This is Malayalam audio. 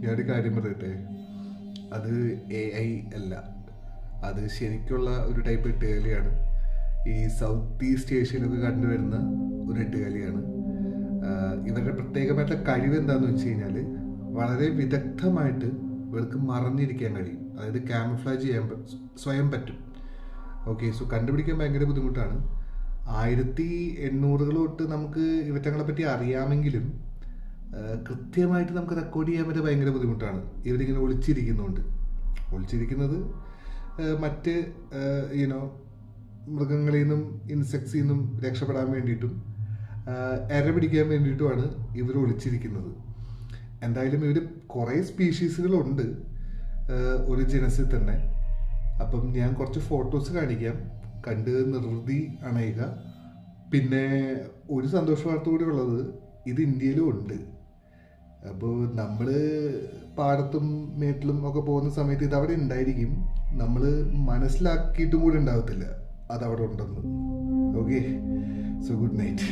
ഞാനൊരു കാര്യം പറയട്ടെ, അത് AI അല്ല, അത് ശരിക്കുള്ള ഒരു ടൈപ്പ് എട്ടുകാലിയാണ്. ഈ സൗത്ത് ഈസ്റ്റ് ഏഷ്യയിലൊക്കെ കണ്ടുവരുന്ന ഒരു എട്ടുകാലിയാണ്. ഇവരുടെ പ്രത്യേകമായിട്ടുള്ള കഴിവ് എന്താണെന്ന് വെച്ച് കഴിഞ്ഞാൽ വളരെ വിദഗ്ധമായിട്ട് ഇവർക്ക് മറഞ്ഞിരിക്കാൻ കഴിയും. അതായത് ക്യാമഫ്ലാജ് ചെയ്യാൻ സ്വയം പറ്റും. ഓക്കെ, സോ കണ്ടുപിടിക്കാൻ ഭയങ്കര ബുദ്ധിമുട്ടാണ്. 1800 തൊട്ട് നമുക്ക് ഇവറ്റങ്ങളെ പറ്റി അറിയാമെങ്കിലും കൃത്യമായിട്ട് നമുക്ക് റെക്കോർഡ് ചെയ്യാൻ പറ്റിയ ഭയങ്കര ബുദ്ധിമുട്ടാണ്. ഇവരിങ്ങനെ ഒളിച്ചിരിക്കുന്നത് മറ്റ് മൃഗങ്ങളിൽ നിന്നും ഇൻസെക്ട്സിൽ നിന്നും രക്ഷപ്പെടാൻ വേണ്ടിയിട്ടും എര പിടിക്കാൻ വേണ്ടിയിട്ടുമാണ് ഇവർ ഒളിച്ചിരിക്കുന്നത്. എന്തായാലും ഇവർ കുറേ സ്പീഷീസുകളുണ്ട് ഒരു ജനസിൽ തന്നെ. അപ്പം ഞാൻ കുറച്ച് ഫോട്ടോസ് കാണിക്കാം, കണ്ട് നിർവൃതി അണയുക. പിന്നെ ഒരു സന്തോഷ വാർത്ത കൂടി ഉള്ളത്, ഇത് ഇന്ത്യയിലും ഉണ്ട്. അപ്പോൾ നമ്മൾ പാടത്തും മേട്ടിലും ഒക്കെ പോകുന്ന സമയത്ത് ഇതവിടെ ഉണ്ടായിരിക്കും, നമ്മൾ മനസ്സിലാക്കിയിട്ടും കൂടി ഉണ്ടാകത്തില്ല അതവിടെ ഉണ്ടെന്ന്. Okay, so good night.